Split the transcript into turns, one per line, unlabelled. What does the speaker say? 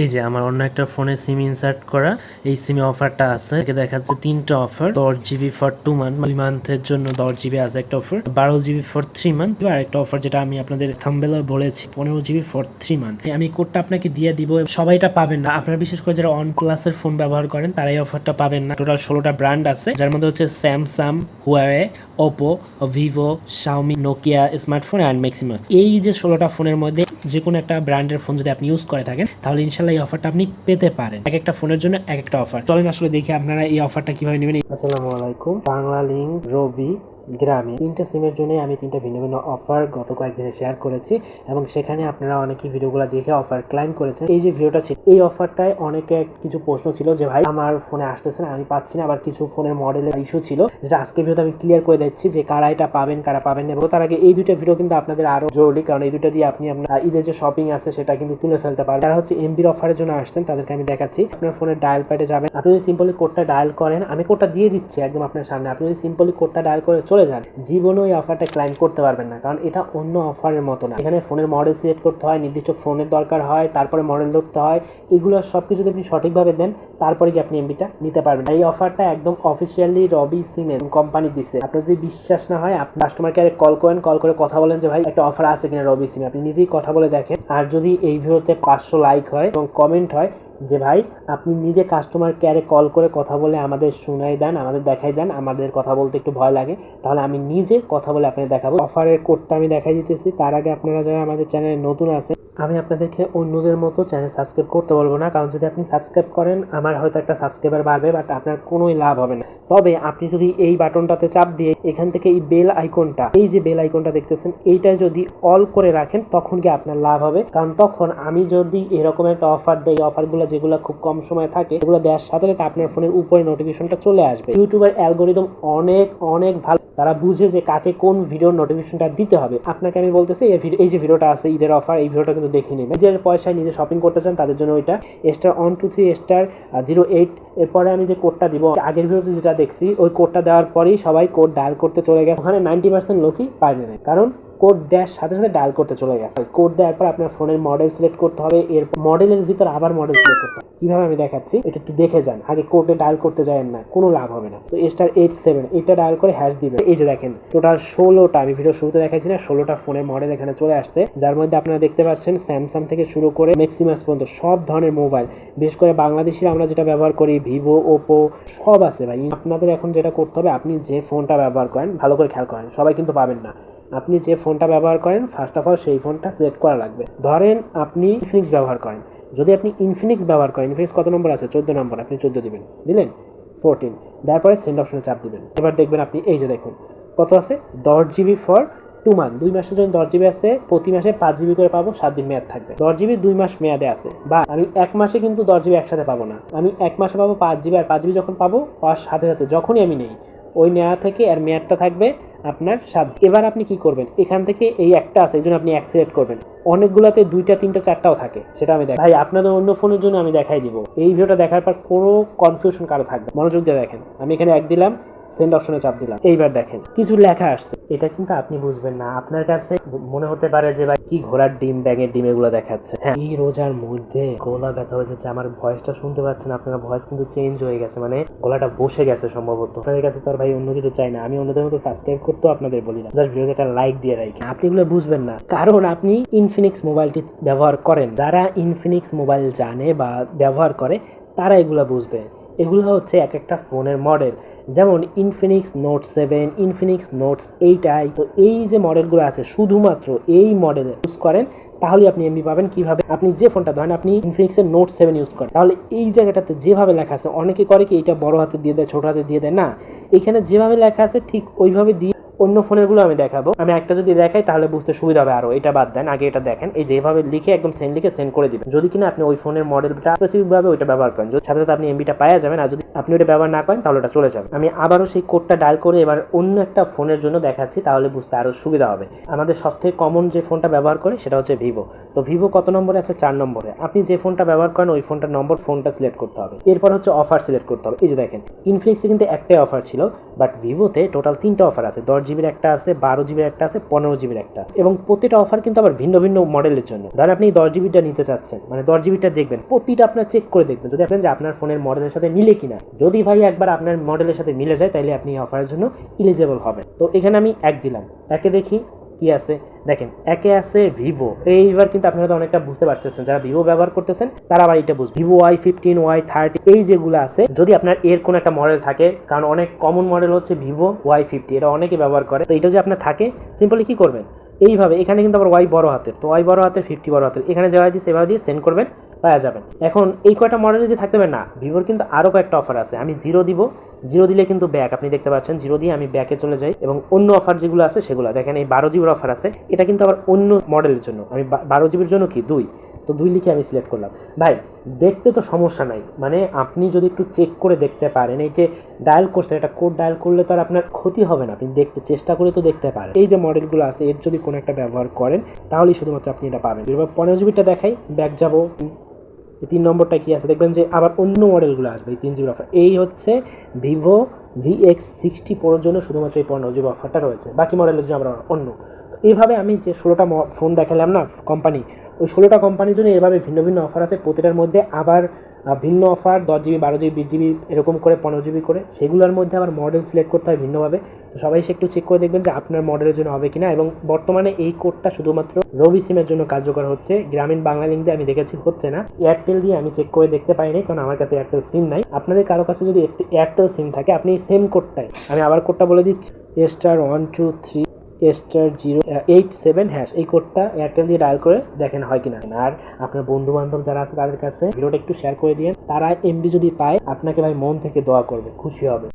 এই যে আমার অন্য একটা ফোনে সিম ইনসার্ট করা, এই সিমে অফারটা আছে। দেখাচ্ছে 3টা অফার। 10 GB ফর 2 মান্থ, 2 মান্থের জন্য 10 GB আছে একটা অফার, 12 GB ফর 3 মান্থ, আর একটা অফার যেটা আমি আপনাদের থাম্বনেলে বলেছি 15 GB ফর 3 মান্থ। আমি কোডটা আপনাকে দিয়ে দিব, সবাই এটা পাবেন না। আপনারা বিশেষ করে যারা OnePlus এর ফোন ব্যবহার করেন তারা এই অফারটা পাবেন না। টোটাল 16টা ব্র্যান্ড আছে, যার মধ্যে হচ্ছে Samsung, Huawei, Oppo, Vivo, Xiaomi, Nokia smartphone and ম্যাক্সিমাক্স। এই যে 16টা ফোনের মধ্যে যে কোনো একটা ব্র্যান্ডের ফোন যদি আপনি ইউজ করে থাকেন তাহলে ইনশাল্লাহ এই অফারটা আপনি পেতে পারেন। এক একটা ফোনের জন্য এক একটা অফার। চলেন আসলে দেখি আপনারা এই অফারটা কিভাবে নেবেন। আসসালামু আলাইকুম। বাংলা লিংক, রবি, গ্রামীণ, 3টা সিমের জন্য আমি 3টা ভিন্ন ভিন্ন অফার গত কয়েকদিনে শেয়ার করেছি এবং সেখানে আপনারা অনেকেই ভিডিওগুলো দেখে অফার ক্লাইম করেছেন। এই যে ভিডিওটা ছিল, এই অফারটায় অনেকে কিছু প্রশ্ন ছিল যে ভাই আমার ফোনে আসতেছে না, আমি পাচ্ছি না, আবার কিছু ফোনের মডেলের ইস্যু ছিল, যেটা আজকে ভিডিওতে আমি ক্লিয়ার করে দিচ্ছি যে কারা এটা পাবেন কারা পাবেন না। এবং তার আগে এই দুইটা ভিডিও কিন্তু আপনাদের আরো জরুরি, কারণ এই দুইটা দিয়ে আপনি আপনার ঈদের যে শপিং আছে সেটা কিন্তু তুলে ফেলতে পারবেন। যারা হচ্ছে এমবির অফারের জন্য আসছেন তাদেরকে আমি দেখাচ্ছি। আপনার ফোনের ডায়াল প্যাডে যাবেন, আপনি যদি সিম্পলি কোডটা ডায়াল করেন, আমি কোডটা দিয়ে দিচ্ছি একদম আপনার সামনে, আপনি যদি সিম্পলি কোডটা ডায়াল করে চলে যান, জীবন এই অফারটা ক্লাইম করতে পারবেন না, কারণ এটা অন্য অফারের মতো না। এখানে ফোনের মডেল সিলেক্ট করতে হয়, নির্দিষ্ট ফোনের দরকার হয়, তারপরে মডেল ধরতে হয়, এগুলো সবকিছু যদি আপনি সঠিকভাবে দেন তারপরে কি আপনি এমবিটা নিতে পারবেন। এই অফারটা একদম অফিসিয়ালি রবি সিমের কোম্পানি দিচ্ছে। আপনার যদি বিশ্বাস না হয় আপনি কাস্টমার কেয়ারে কল করেন, কল করে কথা বলেন যে ভাই একটা অফার আছে কিনা রবি সিমে, আপনি নিজেই কথা বলে দেখেন। আর যদি এই ভিডিওতে 500 লাইক হয় এবং কমেন্ট হয় যে ভাই আপনি নিজে কাস্টমার কেয়ারে কল করে কথা বলে আমাদের শোনাই দেন, আমাদের দেখাই দেন, আমাদের কথা বলতে একটু ভয় লাগে, তাহলে আমি নিজে কথা বলে আপনাদের দেখাবো। অফারের কোডটা আমি দেখাই দিতেছি। তার আগে আপনারা যারা আমাদের চ্যানেলে নতুন আছেন, আমি আপনাদেরকে অন্যদের মতো চ্যানেল সাবস্ক্রাইব করতে বলবো না, কারণ যদি আপনি সাবস্ক্রাইব করেন আমার হয়তো একটা সাবস্ক্রাইবার বাড়বে, বাট আপনার কোনোই লাভ হবে না। তবে আপনি যদি এই বাটনটাতে চাপ দিয়ে এখান থেকে এই বেল আইকনটা, এই যে বেল আইকনটা দেখতেছেন, এইটা যদি অল করে রাখেন তখন কি আপনার লাভ হবে, কারণ তখন আমি যদি এরকম একটা অফার দেই, অফারগুলো যেগুলো খুব কম সময় থাকে এগুলো দেওয়ার সাথে সাথে আপনার ফোনের উপরে নোটিফিকেশনটা চলে আসবে। ইউটিউবের অ্যালগোরিদম অনেক অনেক ভালো, তারা বুঝে যে কাকে কোন ভিডিওর নোটিফিকেশনটা দিতে হবে। আপনাকে আমি বলতেছি এই যে ভিডিওটা আছে ঈদের অফার, এই ভিডিওটা কিন্তু দেখে নেবেন। নিজের পয়সায় নিজে শপিং করতে চান তাদের জন্য ওইটা *123*08। এরপরে আমি যে কোডটা দিব, আগের ভিডিওতে যেটা দেখছি ওই কোডটা দেওয়ার পরেই সবাই কোড ডায়াল করতে চলে গেছে। ওখানে 90% লোকই পারবে না, কারণ কোড দেওয়ার সাথে সাথে ডায়াল করতে চলে গেছে। কোড দেওয়ার পর আপনার ফোনের মডেল সিলেক্ট করতে হবে, এর মডেলের ভিতর আবার মডেল সিলেক্ট করতে হবে। কিভাবে আমি দেখাচ্ছি, এটা একটু দেখে যান। আগে কোডে ডায়াল করতে যাবেন না, কোনো লাভ হবে না। তো *87 এটা ডায়াল করে হ্যাশ দিবেন। এই যে দেখেন টোটাল 16টা, আমি ভিডিও শুরুতে দেখাইছি না, 16টা ফোনের মডেল এখানে চলে আসছে, যার মধ্যে আপনারা দেখতে পাচ্ছেন স্যামসাং থেকে শুরু করে ম্যাক্সিমাস পর্যন্ত সব ধরনের মোবাইল, বিশেষ করে বাংলাদেশিরা আমরা যেটা ব্যবহার করি ভিভো, ওপো সব আছে ভাই। আপনাদের এখন যেটা করতে হবে, আপনি যে ফোনটা ব্যবহার করেন ভালো করে খেয়াল করেন, সবাই কিন্তু পাবেন না। আপনি যে ফোনটা ব্যবহার করেন ফার্স্ট অফ অল সেই ফোনটা সিলেক্ট করা লাগবে। ধরেন আপনি ইনফিনিক্স ব্যবহার করেন, যদি আপনি ইনফিনিক্স ব্যবহার করেন, ইনফিনিক্স কত নম্বর আছে, 14 নম্বর, আপনি 14 দিবেন, দিলেন 14, তারপরে সেন্ড অপশনে চাপ দিবেন। এবার দেখবেন আপনি এই যে দেখুন কত আছে, 10 GB ফর 2 মান্থ, 2 মাসের জন্য 10 GB আছে, প্রতি মাসে 5 GB করে পাবো, 7 দিন মেয়াদ থাকবে। 10 GB 2 মাস মেয়াদে আছে, বা আমি 1 মাসে কিন্তু 10 GB একসাথে পাবো না, আমি 1 মাসে পাবো 5 GB, আর 5 GB যখন পাবো পাওয়ার সাথে সাথে যখনই আমি নেই ওই নেওয়া থেকে এর মেয়াদটা থাকবে আপনার 7। এবার আপনি কি করবেন, এখান থেকে এই একটা আছে এই জন্য আপনি সিলেক্ট করবেন, অনেকগুলোতে 2টা 3টা 4টাও থাকে, সেটা আমি দেখাই। ভাই আপনাদের অন্য ফোনের জন্য আমি দেখাই দিব। এই ভিডিওটা দেখার পর কোনো কনফিউশন কারো থাকবে, মনোযোগ দিয়ে দেখেন। আমি এখানে 1 দিলাম, সেন্ড অপশনে চাপ দিলাম, এইবার দেখেন কিছু লেখা আসছে। এটা কিন্তু আপনি বুঝবেন না, আপনার কাছে মনে হতে পারে যে ভাই কি ঘোড়ার ডিম, ব্যাঙের ডিম এগুলো দেখাচ্ছে। হ্যাঁ, এই রোজার মধ্যে গলা ব্যথা হয়ে যাচ্ছে, আমার ভয়েসটা শুনতে পাচ্ছেন আপনারা, ভয়েস কিন্তু চেঞ্জ হয়ে গেছে, মানে গলাটা বসে গেছে সম্ভবত। আপনাদের কাছে তো আর ভাই অন্য কিছু চাই না, আমি অন্যদের মতো সাবস্ক্রাইব করতেও আপনাদের বলি না, জাস্ট ভিডিওতে একটা লাইক দিয়ে রাখি। আপনি এগুলো বুঝবেন না কারণ আপনি ইনফিনিক্স মোবাইলটি ব্যবহার করেন। যারা ইনফিনিক্স মোবাইল জানে বা ব্যবহার করে তারা এগুলো বুঝবে। এগুলো হচ্ছে এক একটা ফোনের মডেল, যেমন Infinix note 7, Infinix notes 8i। তো এই যে মডেলগুলো আছে শুধুমাত্র এই মডেলে ইউজ করেন তাহলে আপনি এমবি পাবেন। কিভাবে, আপনি যে ফোনটা ধরেন আপনি ইনফিনিক্সের নোট 7 ইউজ করেন, তাহলে এই জায়গাটাতে যেভাবে লেখা আছে, অনেকে করে কি এটা বড় হাতে দিয়ে দেয় ছোট হাতে দিয়ে দেয়, না, এখানে যেভাবে লেখা আছে ঠিক ওইভাবে দিয়ে অন্য ফোনেরগুলো আমি দেখাবো। আমি একটা যদি দেখাই তাহলে বুঝতে সুবিধা হবে আরো, এটা বাদ দেন, আগে এটা দেখেন। এই যেভাবে লিখে একদম সেন্ড লিখে সেন্ড করে দিবেন, যদি কিনা আপনি ওই ফোনের মডেলটা স্পেসিফিক ভাবে ওইটা ব্যবহার করেন, সাথে সাথে আপনি এমবিটা পাওয়া যাবেন। আর যদি আপনি ওটা ব্যবহার না করেন তাহলে ওটা চলে যাবে। আমি আবারও সেই কোডটা ডায়াল করে এবার অন্য একটা ফোনের জন্য দেখাচ্ছি, তাহলে বুঝতে আরো সুবিধা হবে। আমাদের সবথেকে কমন যে ফোনটা ব্যবহার করে সেটা হচ্ছে ভিভো। তো ভিভো কত নম্বরে আছে, 4 নম্বরে। আপনি যে ফোনটা ব্যবহার করেন ওই ফোনটার নম্বর, ফোনটা সিলেক্ট করতে হবে। এরপর হচ্ছে অফার সিলেক্ট করতে হবে। এই যে দেখেন ইনফিনিক্সে কিন্তু একটাই অফার ছিল, বাট ভিভোতে টোটাল 3টা অফার আছে, 10 10 জিবির একটা আছে, 12 জিবির একটা আছে, 15 জিবির একটা আছে, এবং প্রতিটা অফার কিন্তু আবার ভিন্ন ভিন্ন মডেলের জন্য। ধরেন আপনি 10 জিবিটা নিতে চাচ্ছেন, মানে 10 জিবিটা দেখবেন, প্রতিটা আপনার চেক করে দেখবেন যদি আপনার যে আপনার ফোনের মডেলের সাথে মিলে কিনা। যদি ভাই একবার আপনার মডেলের সাথে মিলে যায় তাহলে আপনি অফারের জন্য ইলিজিবল হবেন। তো এখানে আমি 1 দিলাম, একে দেখি কি আছে। দেখেন একে আছে ভিভো। এইবার কিন্তু আপনারা তো অনেকটা বুঝতে পারতেছেন, যারা ভিভো ব্যবহার করতেছেন তারা আবার এটা বুঝবে। ভিভো Y15, Y30 এই যেগুলো আছে, যদি আপনার এর কোনো একটা মডেল থাকে, কারণ অনেক কমন মডেল হচ্ছে ভিভো Y50, এটা অনেকে ব্যবহার করে। তো এটা যদি আপনার থাকে, সিম্পলি কি করবেন, এইভাবে এখানে কিন্তু আবার ওয়াই বড় হাতের, তো ওয়াই বড় হাতের 50 বড় হাতের, এখানে যাওয়া দিয়ে সেভাবে দিয়ে সেন্ড করবেন, পাওয়া যাবেন। এখন এই কয়টা মডেলে যে থাকতে পারে না, ভিভোর কিন্তু আরও কয়েকটা অফার আছে। আমি 0 দিব, 0 দিলে কিন্তু ব্যাক, আপনি দেখতে পাচ্ছেন 0 দিয়ে আমি ব্যাকে চলে যাই, এবং অন্য অফার যেগুলো আছে সেগুলো দেখেন। এই 12 জিবির অফার আছে, এটা কিন্তু আবার অন্য মডেলের জন্য। আমি 12 জিবির জন্য কি 2, তো 2 লিখে আমি সিলেক্ট করলাম। ভাই দেখতে তো সমস্যা নাই, মানে আপনি যদি একটু চেক করে দেখতে পারেন, এই যে ডায়াল করছেন, এটা কোড ডায়াল করলে তো আর আপনার ক্ষতি হবে না, আপনি দেখতে চেষ্টা করে তো দেখতে পারেন। এই যে মডেলগুলো আছে এর যদি কোনো একটা ব্যবহার করেন তাহলেই শুধুমাত্র আপনি এটা পাবেন। এবার 15 জিবিটা দেখাই, ব্যাক যাবো, 3 নম্বরটা কি আছে দেখবেন যে আবার অন্য মডেলগুলো আসবে। এই 3 জিবির অফার, এই হচ্ছে ভিভো VX60 Proর জন্য শুধুমাত্র এই 15 জিবি অফারটা রয়েছে, বাকি মডেলের জন্য আমরা অন্য। তো এইভাবে আমি যে 16টা ফোন দেখালাম না কোম্পানি, ওই 16টা কোম্পানির জন্য এভাবে ভিন্ন ভিন্ন অফার আছে। প্রতিটার মধ্যে আবার ভিন্ন অফার, 10 জিবি, 12 জিবি, 20 জিবি এরকম করে, 15 জিবি করে, সেগুলোর মধ্যে আবার মডেল সিলেক্ট করতে হয় ভিন্নভাবে। তো সবাই সে একটু চেক করে দেখবেন যে আপনার মডেলের জন্য হবে কিনা। এবং বর্তমানে এই কোডটা শুধুমাত্র রবি সিমের জন্য কার্যকর হচ্ছে, গ্রামীণ বাংলা লিঙ্ক দিয়ে আমি দেখেছি হচ্ছে না। এয়ারটেল দিয়ে আমি চেক করে দেখতে পাইনি, কারণ আমার কাছে এয়ারটেল সিম নাই। আপনাদের কারো কাছে যদি এয়ারটেল সিম থাকে, আপনি সেম কোডটাই, আমি আবার কোডটা বলে দিচ্ছি, *123*087#, এই কোডটা এয়ারটেল দিয়ে ডায়াল করে দেখেন হয় কিনা। আর আপনার বন্ধু বান্ধব যারা আছে তাদের কাছে ভিডিওটা একটু শেয়ার করে দিন, তারা এমবি যদি পায় আপনাকে ভাই মন থেকে দোয়া করবে, খুশি হবে।